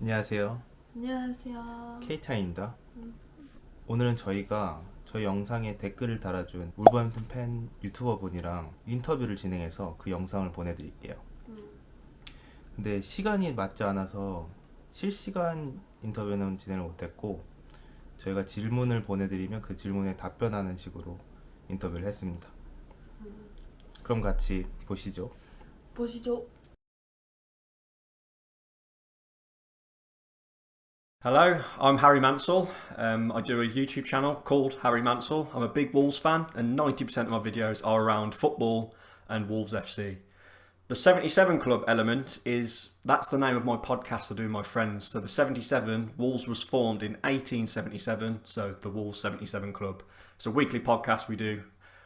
안녕하세요. 안녕하세요. 케이타입니다. 음, 오늘은 저희가 저희 영상에 댓글을 달아준 울버햄튼 팬 유튜버 분이랑 인터뷰를 진행해서 그 영상을 보내드릴게요. 음, 근데 시간이 맞지 않아서 실시간 인터뷰는 진행을 못했고 저희가 질문을 보내드리면 그 질문에 답변하는 식으로 인터뷰를 했습니다. 음. 그럼 같이 보시죠. 보시죠. Hello, I'm Harry Mansell. I do a YouTube channel called Harry Mansell. I'm a big Wolves fan, and 90% of my videos are around football and Wolves FC. The 77 Club element that's the name of my podcast I do with my friends. So the 77, Wolves was formed in 1877, so the Wolves 77 Club. It's a weekly podcast we do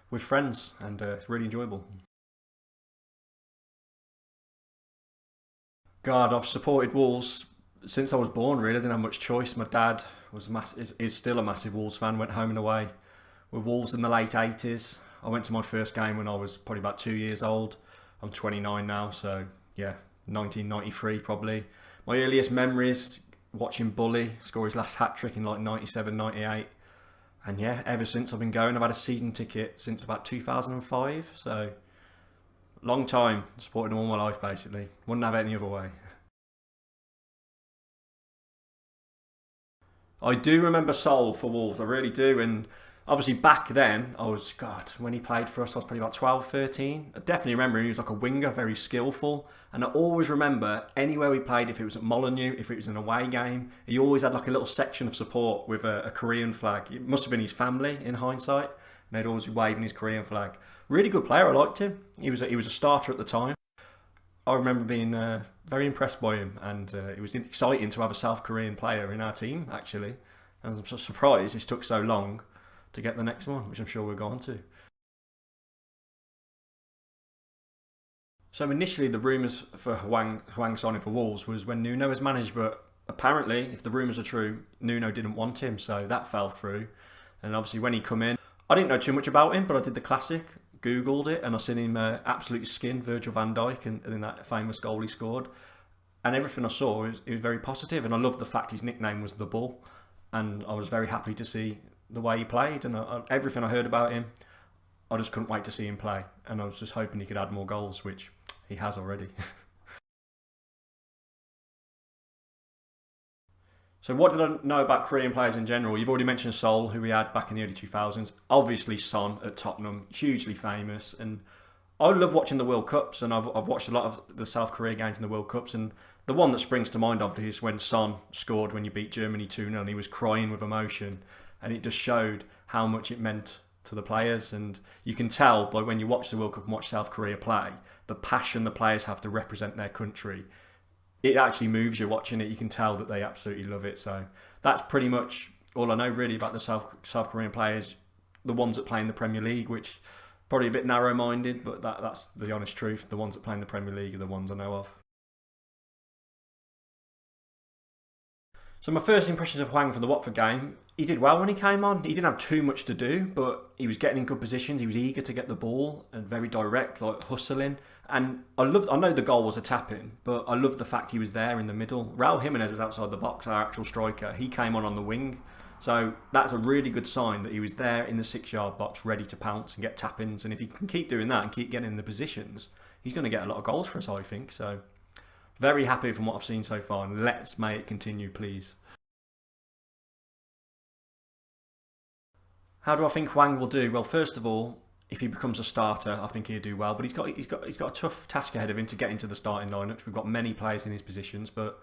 with friends, and it's really enjoyable. God, I've supported Wolves since I was born. Really, I didn't have much choice. My dad is still a massive Wolves fan. Went home and away with Wolves in the late 80s. I went to my first game when I was probably about 2 years old. I'm 29 now, so yeah, 1993 probably. My earliest memories watching Bully score his last hat trick in like 97, 98. And yeah, ever since I've been going. I've had a season ticket since about 2005, so long time, supported them all my life basically. Wouldn't have it any other way. I do remember Seoul for Wolves, I really do. And obviously back then, when he played for us, I was probably about 12, 13. I definitely remember he was like a winger, very skillful. And I always remember anywhere we played, if it was at Molineux, if it was an away game, he always had like a little section of support with a Korean flag. It must have been his family in hindsight. And they'd always be waving his Korean flag. Really good player, I liked him. He was a starter at the time. I remember being very impressed by him, and it was exciting to have a South Korean player in our team, actually. And I'm so surprised it took so long to get the next one, which I'm sure we'll go on to. So initially the rumours for Hwang signing for Wolves was when Nuno was managed, but apparently, if the rumours are true, Nuno didn't want him, so that fell through. And obviously when he come in, I didn't know too much about him, but I did the classic, Googled it, and I seen him absolutely skin Virgil van Dijk in that famous goal he scored. And everything I saw, it was very positive, and I loved the fact his nickname was The Bull. And I was very happy to see the way he played, and everything I heard about him, I just couldn't wait to see him play. And I was just hoping he could add more goals, which he has already. So what did I know about Korean players in general? You've already mentioned Seoul, who we had back in the early 2000s. Obviously Son at Tottenham, hugely famous. And I love watching the World Cups, and I've watched a lot of the South Korea games in the World Cups. And the one that springs to mind of is when Son scored when you beat Germany 2-0, and he was crying with emotion. And it just showed how much it meant to the players. And you can tell by when you watch the World Cup and watch South Korea play, the passion the players have to represent their country. It actually moves you watching it. You can tell that they absolutely love it. So that's pretty much all I know really about the South Korean players, the ones that play in the Premier League, which probably a bit narrow-minded, but that's the honest truth. The ones that play in the Premier League are the ones I know of. So my first impressions of Hwang for the Watford game, he did well when he came on. He didn't have too much to do, but he was getting in good positions. He was eager to get the ball and very direct, like hustling. And I know the goal was a tap-in, but I loved the fact he was there in the middle. Raul Jimenez was outside the box, our actual striker. He came on the wing. So that's a really good sign that he was there in the 6-yard box, ready to pounce and get tap-ins. And if he can keep doing that and keep getting in the positions, he's going to get a lot of goals for us, I think. So very happy from what I've seen so far, and let's make it continue, please. How do I think Hwang will do? Well, first of all, if he becomes a starter, I think he'll do well. But he's got a tough task ahead of him to get into the starting lineups. We've got many players in his positions, but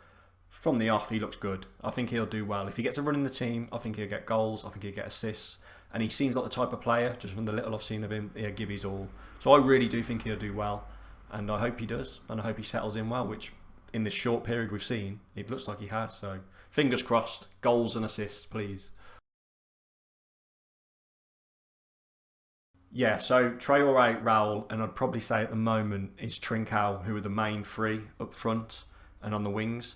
from the off, he looks good. I think he'll do well. If he gets a run in the team, I think he'll get goals. I think he'll get assists. And he seems like the type of player, just from the little I've seen of him, he'll give his all. So I really do think he'll do well. And I hope he does. And I hope he settles in well, which in this short period we've seen, it looks like he has. So fingers crossed, goals and assists, please. Yeah, so Traore, Raul, and I'd probably say at the moment is Trincao, who are the main three up front and on the wings.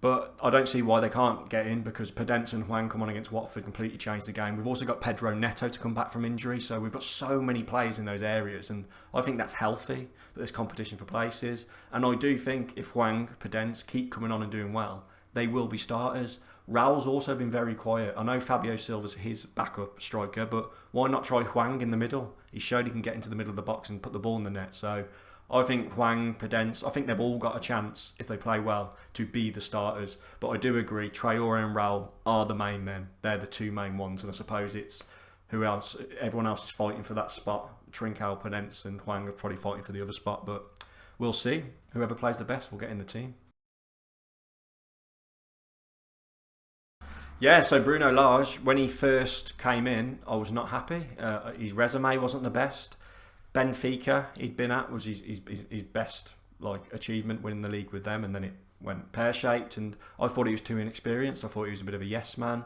But I don't see why they can't get in, because Podence and Hwang come on against Watford, completely changed the game. We've also got Pedro Neto to come back from injury, so we've got so many players in those areas, and I think that's healthy, that there's competition for places. And I do think if Hwang, Podence keep coming on and doing well, they will be starters. Raul's also been very quiet. I know Fabio Silva's his backup striker, but why not try Hwang in the middle? He showed he can get into the middle of the box and put the ball in the net. So I think Hwang, Prudence, I think they've all got a chance, if they play well, to be the starters. But I do agree, Traore and Raul are the main men. They're the two main ones, and I suppose it's who else? Everyone else is fighting for that spot. Trincao, Prudence and Hwang are probably fighting for the other spot, but we'll see. Whoever plays the best will get in the team. Yeah, so Bruno Lage, when he first came in, I was not happy. His resume wasn't the best. Benfica, he'd been at, was his best achievement, winning the league with them, and then it went pear-shaped, and I thought he was too inexperienced. I thought he was a bit of a yes man,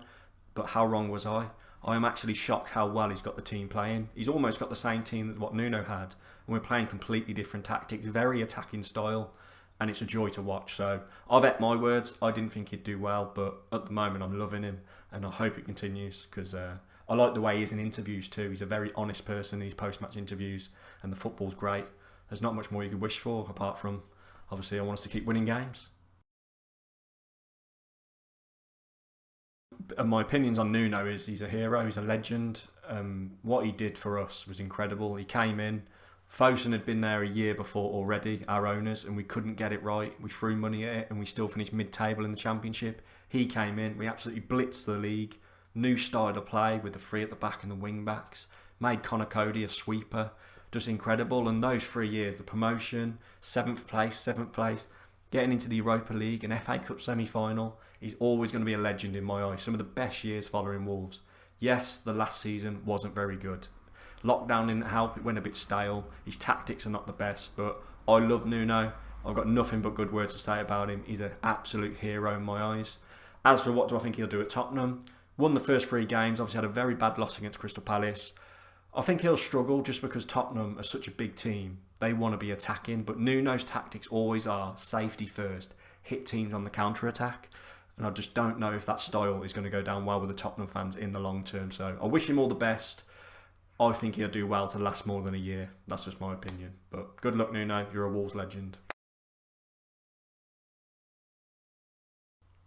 but how wrong was I? I am actually shocked how well he's got the team playing. He's almost got the same team as what Nuno had, and we're playing completely different tactics, very attacking style, and it's a joy to watch. So I've ate my words. I didn't think he'd do well, but at the moment I'm loving him, and I hope it continues, because I like the way he is in interviews too. He's a very honest person in his post-match interviews, and the football's great. There's not much more you could wish for, apart from, obviously, I want us to keep winning games. And my opinions on Nuno is he's a hero, he's a legend. What he did for us was incredible. He came in, Fosun had been there a year before already, our owners, and we couldn't get it right. We threw money at it and we still finished mid-table in the Championship. He came in, we absolutely blitzed the league. New style of play with the three at the back and the wing backs. Made Connor Cody a sweeper. Just incredible. And those 3 years, the promotion, 7th place, getting into the Europa League, an FA Cup semi-final. He's always going to be a legend in my eyes. Some of the best years following Wolves. Yes, the last season wasn't very good. Lockdown didn't help, it went a bit stale. His tactics are not the best, but I love Nuno. I've got nothing but good words to say about him. He's an absolute hero in my eyes. As for what do I think he'll do at Tottenham, won the first 3 games, obviously had a very bad loss against Crystal Palace. I think he'll struggle just because Tottenham are such a big team. They want to be attacking, but Nuno's tactics always are safety first, hit teams on the counter-attack. And I just don't know if that style is going to go down well with the Tottenham fans in the long term. So I wish him all the best. I think he'll do well to last more than a year. That's just my opinion. But good luck, Nuno. You're a Wolves legend.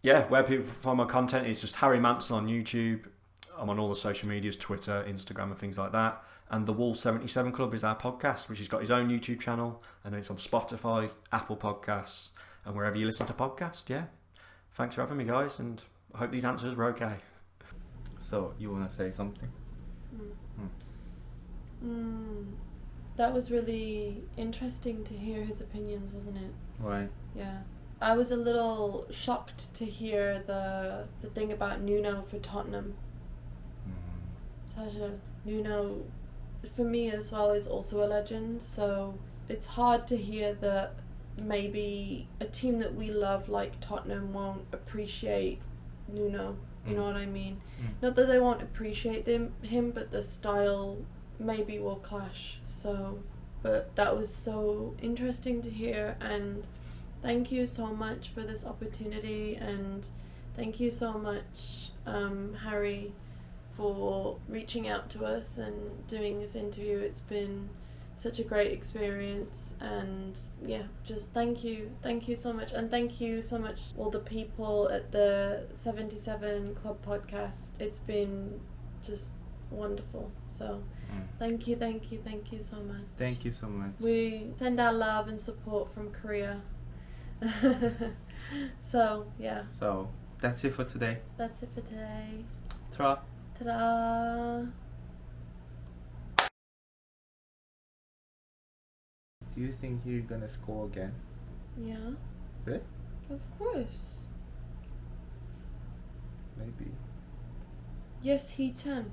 Yeah, where people find my content is just Harry Mansell on YouTube. I'm on all the social medias, Twitter, Instagram and things like that. And the Wolves 77 Club is our podcast, which has got his own YouTube channel. And it's on Spotify, Apple Podcasts, and wherever you listen to podcasts, yeah. Thanks for having me, guys, and I hope these answers were okay. So, you want to say something? That was really interesting to hear his opinions, wasn't it? Right. Yeah. I was a little shocked to hear the thing about Nuno for Tottenham. Nuno, for me as well, is also a legend, so it's hard to hear that maybe a team that we love like Tottenham won't appreciate Nuno. You know what I mean? Not that they won't appreciate him, but the style maybe will clash. So, but that was so interesting to hear, and thank you so much for this opportunity, and thank you so much, Harry, for reaching out to us and doing this interview. It's been such a great experience, and yeah, just thank you so much, and thank you so much all the people at the 77 Club podcast. It's been just wonderful, so thank you so much. Thank you so much. We send our love and support from Korea. So yeah, So that's it for today. that's it for today. Ta-ra. Ta-da! Do you think you're gonna score again? Yeah, Really? of course. Maybe. Yes, he can.